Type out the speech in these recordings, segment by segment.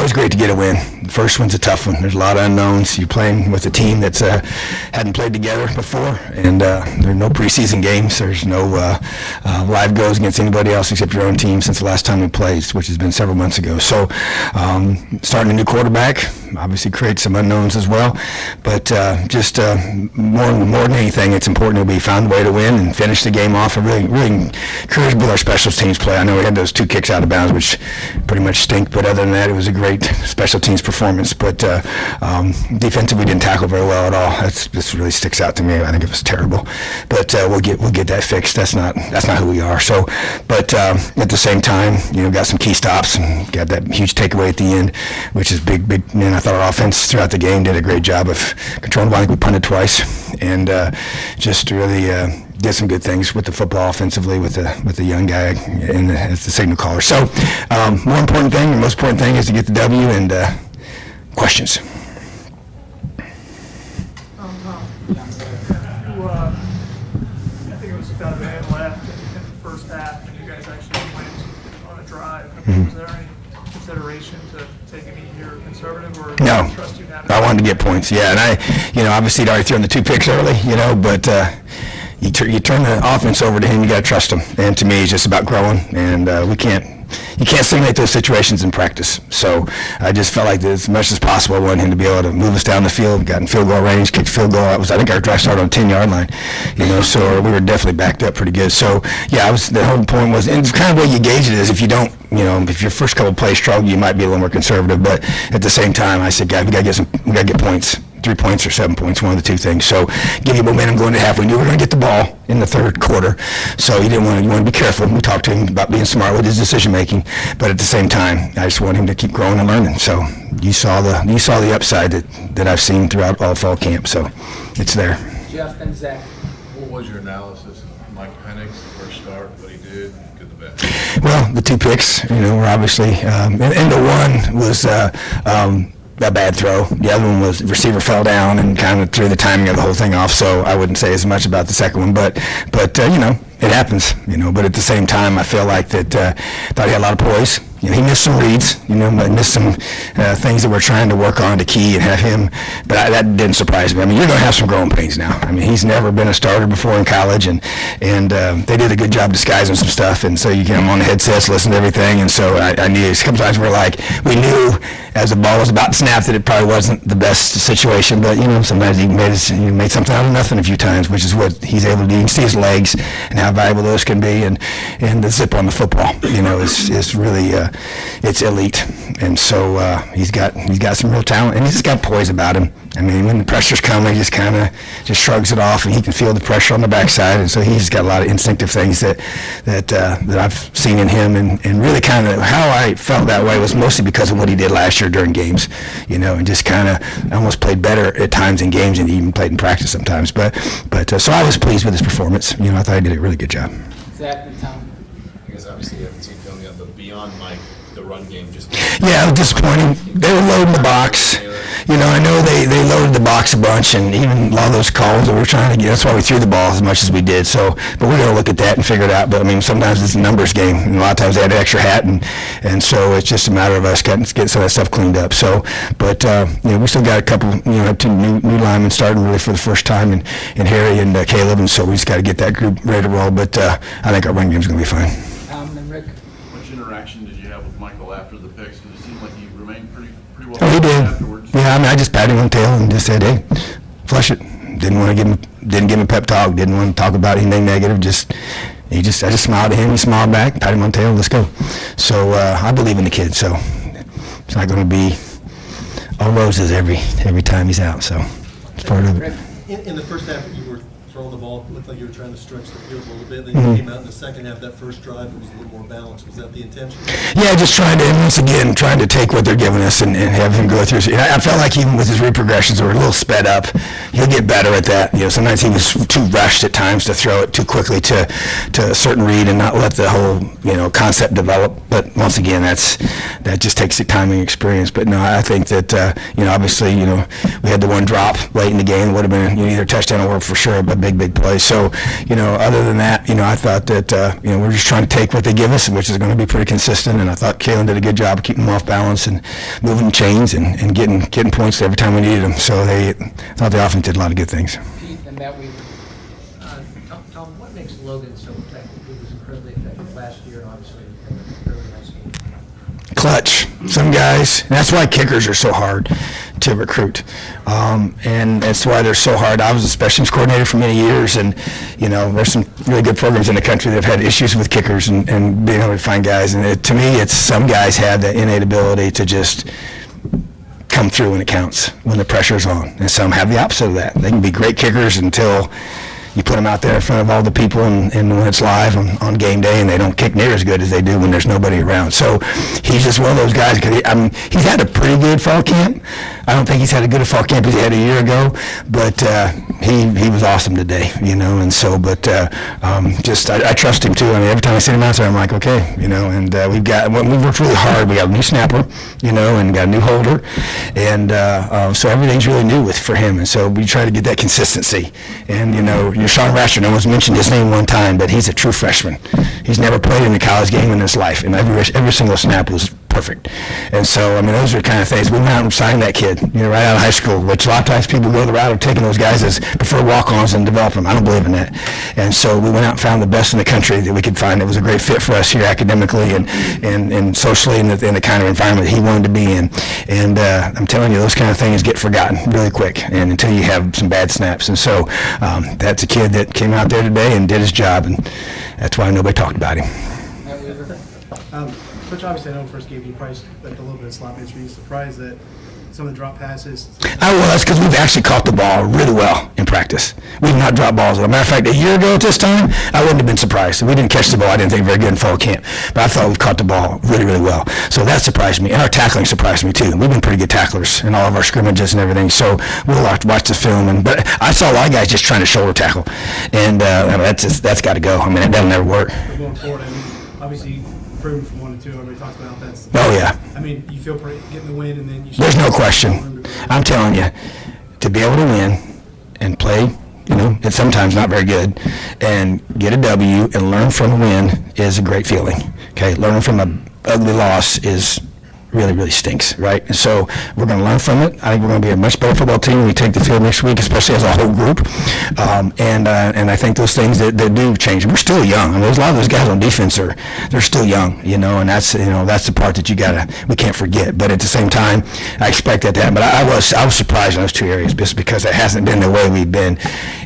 always great to get a win. The first one's a tough one. There's a lot of unknowns. You're playing with a team that's hadn't played together before, and there are no preseason games. There's no live goes against anybody else except your own team since the last time we played, which has been several months ago. So starting a new quarterback obviously creates some unknowns as well, but just more than anything, it's important that we found a way to win and finish the game off. I'm really encouraged with our special teams play. I know we had those 2 kicks out of bounds, which pretty much stink, but other than that, it was a great special teams performance. But defensively, we didn't tackle very well at all. This really sticks out to me. I think it was terrible, but we'll get that fixed. That's not who we are. So, but at the same time, got some key stops and got that huge takeaway at the end, which is big. And I thought our offense throughout the game did a great job of controlling. I think we punted twice, and just really did some good things with the football offensively with the young guy as the signal caller. So, most important thing is to get the W and questions. I think it was about a minute left in the first half, and you guys actually went on a drive. Was there any consideration to take any easier conservative, or No, trust you have? I wanted to get points. Yeah, and I, obviously he'd already thrown the 2 picks early, but you turn the offense over to him. You got to trust him. And to me, it's just about growing, and you can't simulate those situations in practice. So I just felt like as much as possible, I wanted him to be able to move us down the field, got in field goal range, kicked field goal. I think our drive started on the 10-yard line, so we were definitely backed up pretty good. So yeah, the whole point was, and it's kind of the way you gauge it is if you don't, if your first couple plays struggle, you might be a little more conservative. But at the same time, I said, guys, we got to get points. 3 points or 7 points, one of the 2 things. So give you momentum going to half. We knew we were going to get the ball in the third quarter, so you want to be careful. We talked to him about being smart with his decision making, but at the same time, I just want him to keep growing and learning. So you saw the upside that I've seen throughout all fall camp. So it's there. Jeff and Zach. What was your analysis of Mike Penix, the first start, what he did, good to bad? Well, the 2 picks, were obviously, and the one was a bad throw. The other one was the receiver fell down and kind of threw the timing of the whole thing off. So I wouldn't say as much about the second one, but it happens. But at the same time, I feel like that thought he had a lot of poise. He missed some reads. Missed some things that we're trying to work on to key and have him. But that didn't surprise me. You're going to have some growing pains now. He's never been a starter before in college, and they did a good job disguising some stuff. And so you get him on the headsets, listen to everything. And so I knew sometimes we knew as the ball was about to snap that it probably wasn't the best situation. But sometimes he made something out of nothing a few times, which is what he's able to do. You can see his legs and how valuable those can be, and the zip on the football, is really it's elite. And so he's got some real talent, and he's just got poise about him. When the pressure's coming, he just kind of just shrugs it off, and he can feel the pressure on the backside. And so he's got a lot of instinctive things that I've seen in him, and really kind of how I felt that way was mostly because of what he did last year during games, and just kind of almost played better at times in games than he even played in practice sometimes. But so I was pleased with his performance. I thought he did a really good job. Zach and Tom. You guys obviously haven't seen film yet, but beyond Mike, the run game just... Yeah, it was disappointing. They were loading the box. I know they loaded the box a bunch, and even a lot of those calls that we were trying to get, that's why we threw the ball as much as we did. So, but we're going to look at that and figure it out. But, sometimes it's a numbers game, and a lot of times they had an extra hat, and so it's just a matter of us getting some of that stuff cleaned up. So, but, we still got a couple, 2 new linemen starting really for the first time, and Harry and Caleb, and so we just got to get that group ready to roll. But I think our run game's going to be fine. Tom and Rick. Much interaction did you have with Michael after the picks? Because it seemed like he remained pretty well Oh, he did. afterwards. Yeah, I just patted him on the tail and just said, hey, flush it. Didn't give him a pep talk. Didn't want to talk about anything negative. I just smiled at him. He smiled back, patted him on the tail. Let's go. So I believe in the kid. So it's not going to be all roses every time he's out. So it's part of it. In the first half, you were throwing the ball. It looked like you were trying to stretch the field a little bit. Then you came out in the second half. That first drive, it was a little more balanced. Was that the intention? Yeah, just trying to take what they're giving us and have him go through. I felt like even with his read progressions, they were a little sped up. He'll get better at that. Sometimes he was too rushed at times to throw it too quickly to a certain read and not let the whole concept develop. But once again, that just takes the timing experience. But no, I think that obviously we had the one drop late in the game. Would have been either a touchdown or for sure, but big plays. So, other than that, I thought that, we're just trying to take what they give us, which is going to be pretty consistent, and I thought Kalen did a good job of keeping them off balance and moving chains and getting points every time we needed them. So I thought the offense did a lot of good things. Pete and Matt Weaver. Tom, what makes Logan so effective? He was incredibly effective last year, and obviously had a really nice game. Clutch. Some guys, and that's why kickers are so hard to recruit. And that's why they're so hard. I was a special teams coordinator for many years, and, there's some really good programs in the country that have had issues with kickers and being able to find guys. And to me, it's some guys have that innate ability to just come through when it counts, when the pressure's on. And some have the opposite of that. They can be great kickers until you put them out there in front of all the people and when it's live on game day, and they don't kick near as good as they do when there's nobody around. So he's just one of those guys. He's had a pretty good fall camp. I don't think he's had as good a fall camp as he had a year ago, but he was awesome today, and so, but I trust him too. I mean, every time I see him out there, I'm like, okay, and we've worked really hard. We got a new snapper, and got a new holder, and so everything's really new for him, and so we try to get that consistency. And, Sean Rasher, no one's mentioned his name one time, but he's a true freshman. He's never played in a college game in his life, and every single snap was perfect. And so, those are the kind of things. We went out and signed that kid, right out of high school, which a lot of times people go the route of taking those guys as preferred walk-ons and develop them. I don't believe in that. And so we went out and found the best in the country that we could find. It was a great fit for us here academically and socially in the kind of environment he wanted to be in. And I'm telling you, those kind of things get forgotten really quick, and until you have some bad snaps. And so that's a kid that came out there today and did his job, and that's why nobody talked about him. Matt Weaver. Coach, obviously, I know first game you probably looked a little bit sloppy. Were you surprised that some of the drop passes? I was, because we've actually caught the ball really well in practice. We've not dropped balls. As a matter of fact, a year ago at this time, I wouldn't have been surprised. We didn't catch the ball. I didn't think very good in fall camp. But I thought we caught the ball really, really well. So that surprised me. And our tackling surprised me, too. We've been pretty good tacklers in all of our scrimmages and everything. So we'll have to watch the film. But I saw a lot of guys just trying to shoulder tackle. And that's got to go. That'll never work. But going forward, obviously, improving from 1 to 2. Everybody talks about that's. Oh, yeah. You feel pretty getting the win, and then you. There's no question. I'm telling you, to be able to win and play, it's sometimes not very good, and get a W and learn from a win is a great feeling. Okay, learning from an ugly loss is really, really stinks, right? And so we're going to learn from it. I think we're going to be a much better football team when we take the field next week, especially as a whole group. And I think those things that do change. We're still young. There's a lot of those guys on defense they're still young, and that's the part that we can't forget. But at the same time, I expect that to happen. But I was surprised in those two areas just because it hasn't been the way we've been.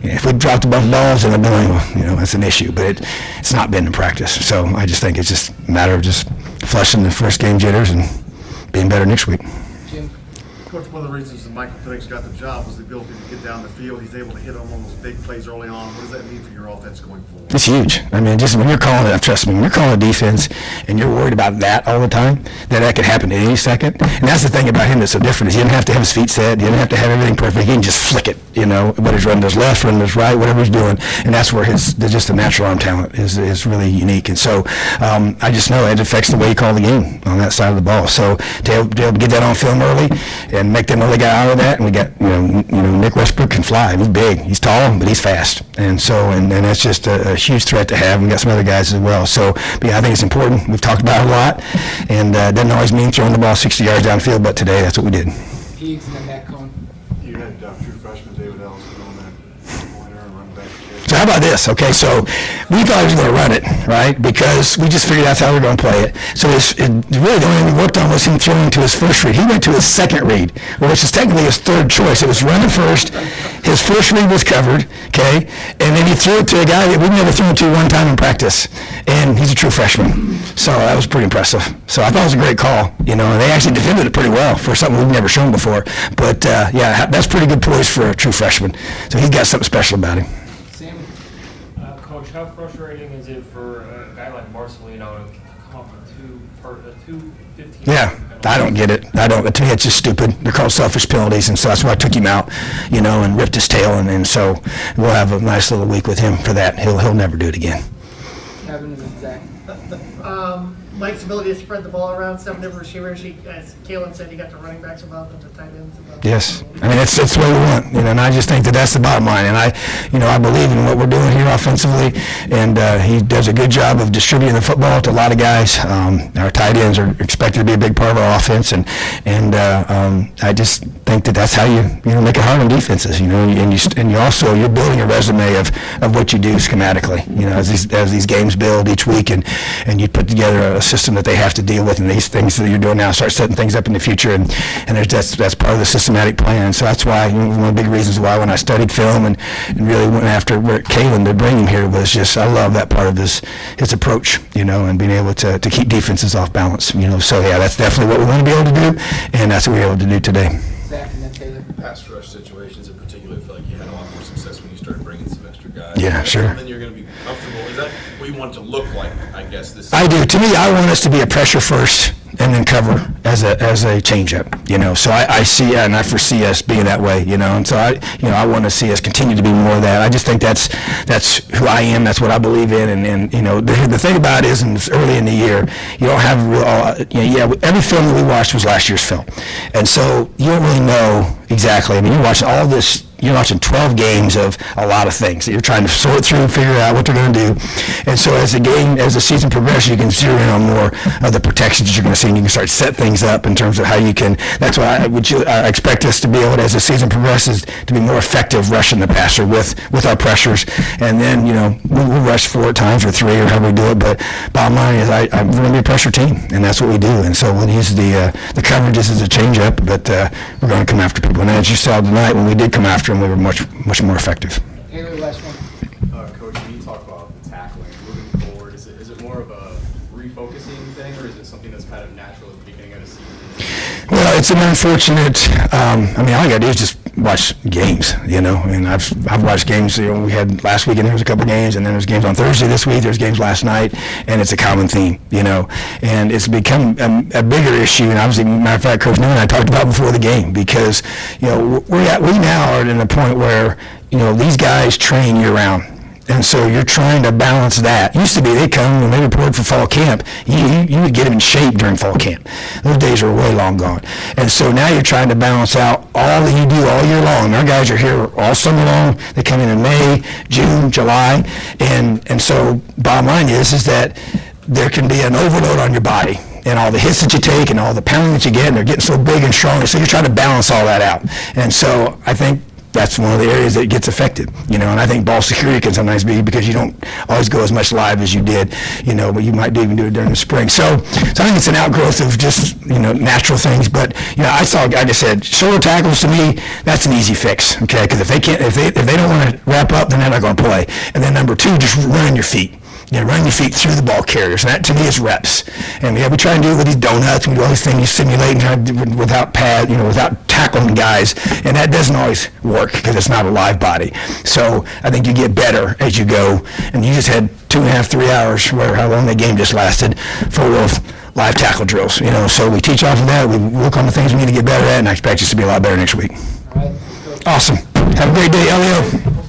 If we dropped a bunch of balls, then I'd be like, that's an issue. But it's not been in practice. So I just think it's just a matter of just flushing the first game jitters and being better next week. Jim. Coach, one of the reasons that Michael Penix got the job was the ability to get down the field. He's able to hit on those big plays early on. What does that mean for your offense going forward? It's huge. Just when you're calling it, trust me, when you're calling a defense and you're worried about that all the time, that could happen at any second. And that's the thing about him that's so different is he didn't have to have his feet set. He didn't have to have everything perfect. He can just flick it, whether he's running to his left, running to his right, whatever he's doing. And that's where just the natural arm talent is really unique. And so I just know it affects the way you call the game on that side of the ball. So to be able to get that on film early and make them really get out of that, and we got, Nick Westbrook can fly. He's big. He's tall, but he's fast. And so, and that's just a huge threat to have. We got some other guys as well. So, but yeah, I think it's important. We've talked about it a lot, and it doesn't always mean throwing the ball 60 yards downfield, but today that's what we did. Higgs and then Matt Cohen. You had true freshman David Ellison on that pointer and run back. So how about this? Okay, so we thought he was going to run it, right? Because we just figured that's how we were going to play it. So really the only thing we worked on was him throwing to his first read. He went to his second read, which is technically his third choice. It was running first. His first read was covered, okay? And then he threw it to a guy that we've never thrown to one time in practice. And he's a true freshman. So that was pretty impressive. So I thought it was a great call, and they actually defended it pretty well for something we've never shown before. But, yeah, that's pretty good poise for a true freshman. So he's got something special about him. Sam. Coach, how frustrating is it for a guy like Marcelino to come up with two 15? Yeah, I don't get it. To me, it's just stupid. They're called selfish penalties, and so that's why I took him out, and ripped his tail, and so we'll have a nice little week with him for that. He'll never do it again. Kevin and then Zach. Mike's ability to spread the ball around, 7 different receivers. As Kalen said, you got the running backs above and the tight ends above. Yes, I mean, it's what we want, and I just think that's the bottom line, and I believe in what we're doing here offensively, and he does a good job of distributing the football to a lot of guys. Our tight ends are expected to be a big part of our offense, and I just think that's how you make it hard on defenses, and you also, you're building a resume of what you do schematically, as these games build each week, and you put together a system that they have to deal with, and these things that you're doing now start setting things up in the future, and that's part of the systematic plan. So that's why one of the big reasons why when I studied film and really went after Kalen to bring him here was just I love that part of his approach, and being able to keep defenses off balance, So yeah, that's definitely what we want to be able to do, and that's what we're able to do today. Zach and then Taylor. Pass rush situations in particular, I feel like you had a lot more success when you started bringing some extra guys. Yeah, sure. Then you're going to be comfortable. Is that what you want it to look like, I guess, this I do. To me, I want us to be a pressure first and then cover as a change-up, So I see and I foresee us being that way, And so I want to see us continue to be more of that. I just think that's who I am. That's what I believe in. And the thing about it is, and it's early in the year, you don't have every film that we watched was last year's film, and so you don't really know exactly. I mean, you're watching all this. You're watching 12 games of a lot of things that you're trying to sort through and figure out what they're going to do. And so as the season progresses, you can zero in on more of the protections you're going to see, and you can start to set things up in terms of how you can. That's why I expect us to be able to, as the season progresses, to be more effective rushing the passer with our pressures. And then, we'll rush 4 at times or 3 or however we do it. But bottom line is I'm going to be a pressure team, and that's what we do. And so we'll use the coverages as a change-up, but we're going to come after people. And as you saw tonight, when we did come after them, we were much more effective. Taylor, last one. Coach, when you talk about the tackling moving forward, is it more of a refocusing thing, or is it something that's kind of natural at the beginning of the season? Well, it's an unfortunate. All I got to do is just watch games. And I've watched games. We had last weekend there was a couple games, and then there's games on Thursday this week. There's games last night, and it's a common theme. And it's become a bigger issue. And obviously, matter of fact, Coach New and I talked about before the game because we now are at a point where these guys train year round. And so you're trying to balance that. Used to be they come when they report for fall camp, you would get them in shape during fall camp. Those days are way long gone. And so now you're trying to balance out all that you do all year long. Our guys are here all summer long. They come in May, June, July. And so bottom line is that there can be an overload on your body and all the hits that you take and all the pounding that you get, and they're getting so big and strong. And so you're trying to balance all that out. And so I think that's one of the areas that gets affected, and I think ball security can sometimes be because you don't always go as much live as you did, but you might even do it during the spring. So I think it's an outgrowth of just, natural things. But, I saw, like I said, shoulder tackles to me, that's an easy fix, okay? Because if they don't want to wrap up, then they're not going to play. And then number 2, just run your feet. Run your feet through the ball carriers. And that, to me, is reps. And we try and do it with these donuts. We do all these things, you simulate and try to do it without pad, without tackling guys. And that doesn't always work because it's not a live body. So I think you get better as you go. And you just had 2.5, 3 hours, how long that game just lasted, full of live tackle drills. So we teach off of that. We work on the things we need to get better at, and I expect us to be a lot better next week. All right. Awesome. Have a great day, Elio.